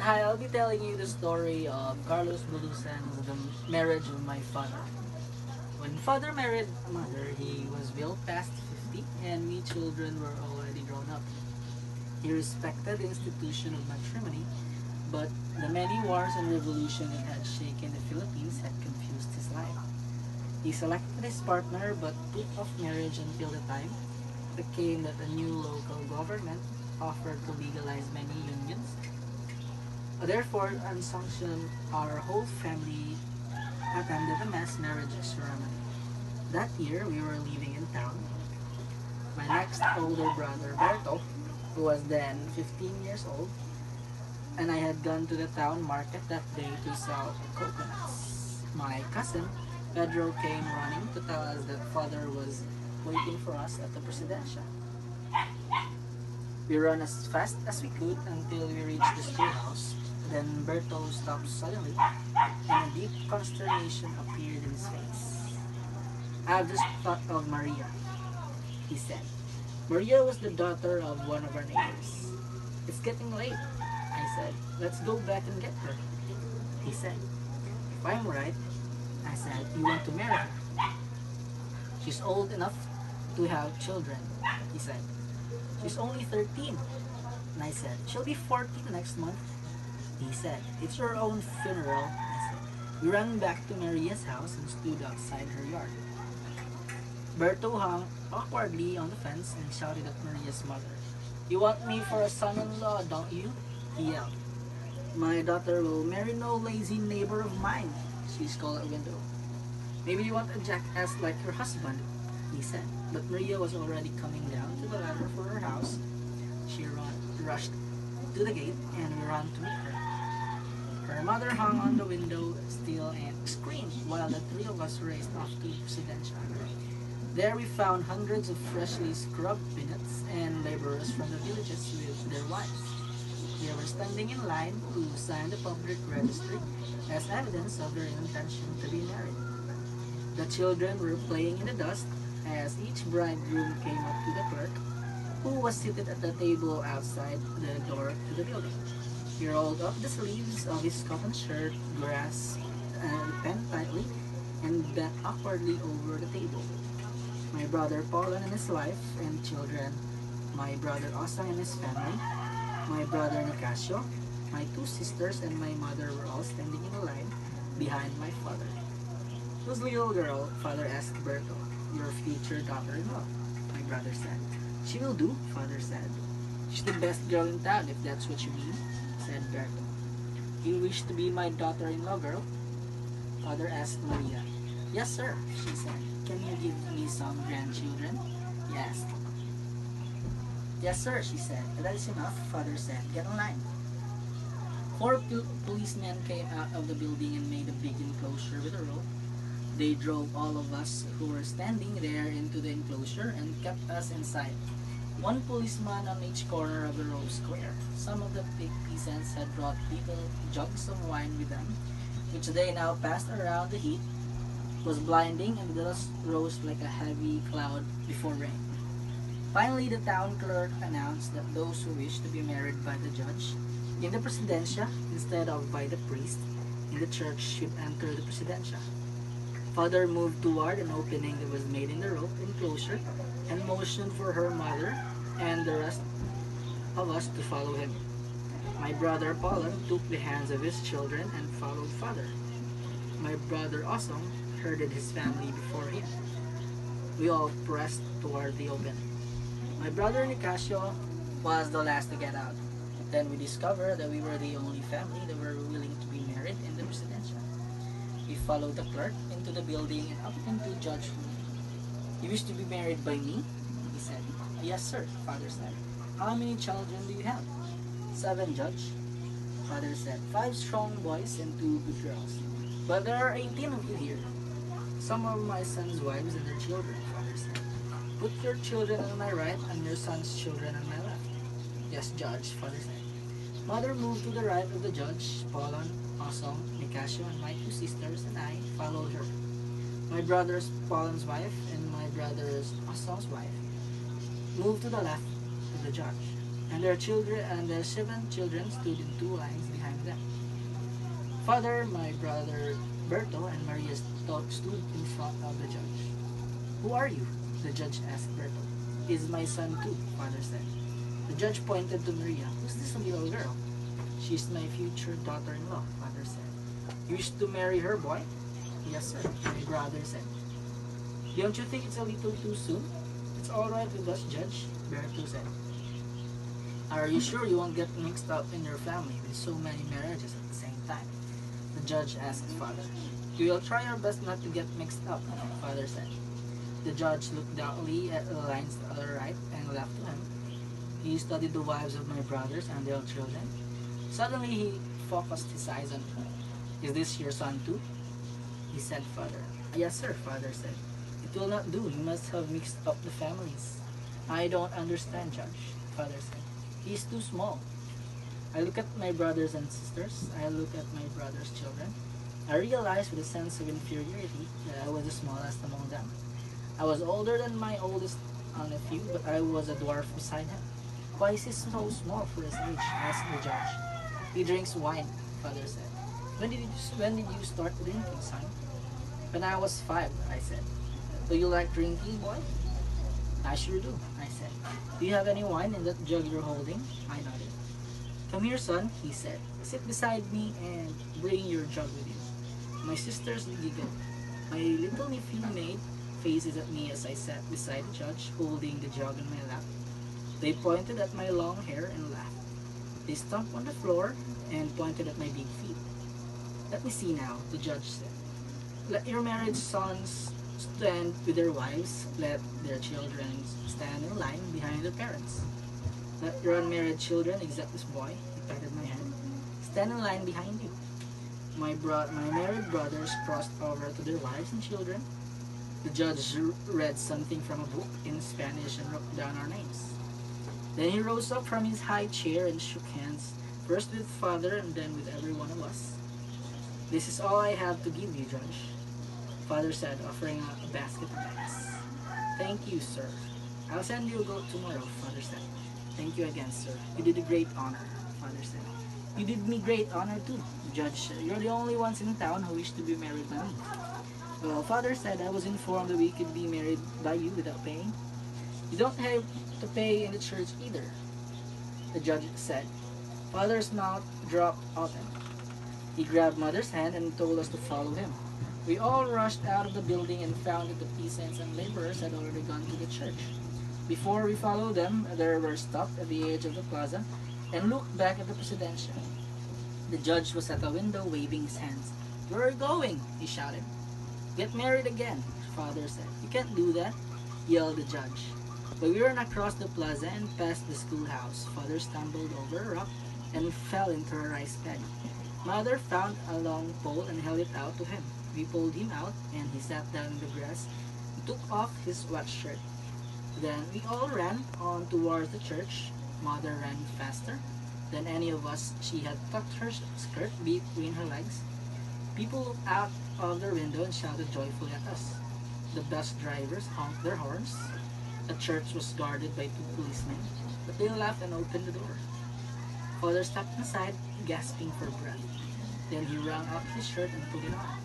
Hi, I'll be telling you the story of Carlos Bulosan, the marriage of my father. When father married mother, he was well past 50 and we children were already grown up. He respected the institution of matrimony, but the many wars and revolution that had shaken the Philippines had confused his life. He selected his partner but put off marriage until the time came that a new local government offered to legalize many unions. Therefore, unsanctioned, our whole family attended the mass marriage ceremony. That year, we were living in town. My next older brother, Berto, who was then 15 years old, and I had gone to the town market that day to sell coconuts. My cousin, Pedro, came running to tell us that father was waiting for us at the Presidencia. We ran as fast as we could until we reached the schoolhouse. Then Berto stopped suddenly, and a deep consternation appeared in his face. I've just thought of Maria, he said. Maria was the daughter of one of our neighbors. It's getting late, I said. Let's go back and get her, he said. If I'm right, I said, you want to marry her. She's old enough to have children, he said. She's only 13, and I said, she'll be 14 next month. He said, it's her own funeral, I said. We ran back to Maria's house and stood outside her yard. Berto hung awkwardly on the fence and shouted at Maria's mother. You want me for a son-in-law, don't you? He yelled. My daughter will marry no lazy neighbor of mine, she called at the window. Maybe you want a jackass like your husband, he said. But Maria was already coming down to the ladder for her house. She rushed to the gate and we ran to meet her. Her mother hung on the window still and screamed while the three of us raced off to Presidencia. There we found hundreds of freshly scrubbed peanuts and laborers from the villages with their wives. They were standing in line to sign the public registry as evidence of their intention to be married. The children were playing in the dust as each bridegroom came up to the clerk, who was seated at the table outside the door to the building. He rolled up the sleeves of his cotton shirt, grasped the pen tightly, and bent awkwardly over the table. My brother Paulan and his wife and children, my brother Osang and his family, my brother Nicasio, my two sisters, and my mother were all standing in a line behind my father. Whose little girl? Father asked Berto. Your future daughter-in-law, my brother said. She will do, father said. She's the best girl in town, if that's what you mean, said Berto. You wish to be my daughter-in-law, girl? Father asked Maria. Yes, sir, she said. Can you give me some grandchildren? He asked. Yes, sir, she said. That is enough, father said. Get in line. Four policemen came out of the building and made a big enclosure with a rope. They drove all of us who were standing there into the enclosure and kept us inside. One policeman on each corner of the row square. Some of the peasants had brought little jugs of wine with them, which they now passed around. The heat was blinding and the dust rose like a heavy cloud before rain. Finally, the town clerk announced that those who wished to be married by the judge in the Presidencia instead of by the priest in the church should enter the Presidencia. Father moved toward an opening that was made in the rope enclosure and motioned for her mother and the rest of us to follow him. My brother Paulan took the hands of his children and followed father. My brother Osong herded his family before him. We all pressed toward the opening. My brother Nicasio was the last to get out. Then we discovered that we were the only family that were willing to be married in the Presidencia. We followed the clerk into the building and up into Judge's room. You wish to be married by me? He said. Yes, sir, father said. How many children do you have? 7, Judge. Father said. 5 strong boys and 2 good girls. But there are 18 of you here. Some of my son's wives and their children, father said. Put your children on my right and your son's children on my left. Yes, Judge, father said. Mother moved to the right of the judge. Paulan, Osong, Nicasio, and my 2 sisters and I followed her. My brother's Paulan's wife and my brother's Osong's wife moved to the left of the judge. and their 7 children stood in 2 lines behind them. Father, my brother Berto, and Maria stood in front of the judge. Who are you? The judge asked Berto. Is my son too, father said. The judge pointed to Maria. Who's this little girl? She's my future daughter-in-law, father said. You wish to marry her, boy? Yes, sir, my brother said. Don't you think it's a little too soon? It's all right with us, Judge, Berto said. Are you sure you won't get mixed up in your family with so many marriages at the same time? The judge asked father. We will try our best not to get mixed up, father said. The judge looked doubtfully at the lines to the right and left to him. He studied the wives of my brothers and their children. Suddenly he focused his eyes on me. Is this your son too? He said, father. Yes, sir, father said. It will not do. You must have mixed up the families. I don't understand, Judge, father said. He's too small. I look at my brothers and sisters. I look at my brother's children. I realized with a sense of inferiority that I was the smallest among them. I was older than my oldest nephew, but I was a dwarf beside him. Why is he so small for his age? Asked the judge. He drinks wine, father said. When did you start drinking, son? When I was 5, I said. Do you like drinking, boy? I sure do, I said. Do you have any wine in that jug you're holding? I nodded. Come here, son, he said. Sit beside me and bring your jug with you. My sisters giggled. My little nephew made faces at me as I sat beside the judge, holding the jug in my lap. They pointed at my long hair and laughed. They stomped on the floor and pointed at my big feet. Let me see now, the judge said. Let your married sons stand with their wives. Let their children stand in line behind their parents. Let your unmarried children, except this boy, he patted my hand, stand in line behind you. My married brothers crossed over to their wives and children. The judge read something from a book in Spanish and wrote down our names. Then he rose up from his high chair and shook hands, first with father and then with every one of us. This is all I have to give you, Judge, father said, offering a basket of eggs. Thank you, sir. I'll send you a goat tomorrow, father said. Thank you again, sir. You did a great honor, father said. You did me great honor too, Judge. You're the only ones in town who wish to be married by me. Well, father said I was informed that we could be married by you without paying. You don't have to pay in the church either, the judge said. Father's mouth dropped open. He grabbed mother's hand and told us to follow him. We all rushed out of the building and found that the peasants and laborers had already gone to the church. Before we followed them, they were stopped at the edge of the plaza and looked back at the presidential. The judge was at a window waving his hands. Where are you going? He shouted. Get married again, father said. You can't do that, yelled the judge. But we ran across the plaza and past the schoolhouse. Father stumbled over a rock and fell into a rice paddy. Mother found a long pole and held it out to him. We pulled him out and he sat down in the grass and took off his wet shirt. Then we all ran on towards the church. Mother ran faster than any of us. She had tucked her skirt between her legs. People looked out of their window and shouted joyfully at us. The bus drivers honked their horns. The church was guarded by 2 policemen, but they laughed and opened the door. Father stepped inside, gasping for breath. Then he wrung out his shirt and put it on.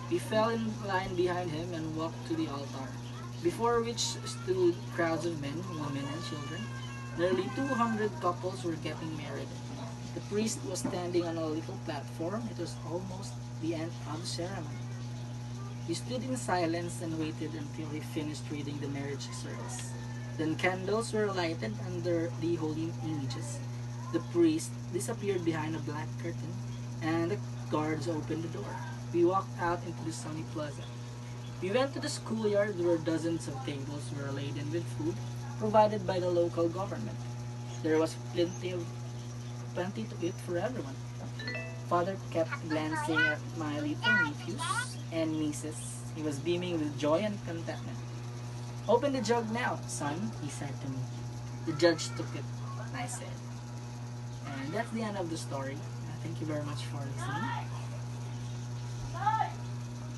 We fell in line behind him and walked to the altar, before which stood crowds of men, women, and children. Nearly 200 couples were getting married. The priest was standing on a little platform. It was almost the end of the ceremony. We stood in silence and waited until he finished reading the marriage service. Then candles were lighted under the holy images. The priest disappeared behind a black curtain, and the guards opened the door. We walked out into the sunny plaza. We went to the schoolyard where dozens of tables were laden with food provided by the local government. There was plenty to eat for everyone. Father kept glancing at my little nephews and nieces. He was beaming with joy and contentment. Open the jug now, son, he said to me. The judge took it, I said. And that's the end of the story. Thank you very much for listening.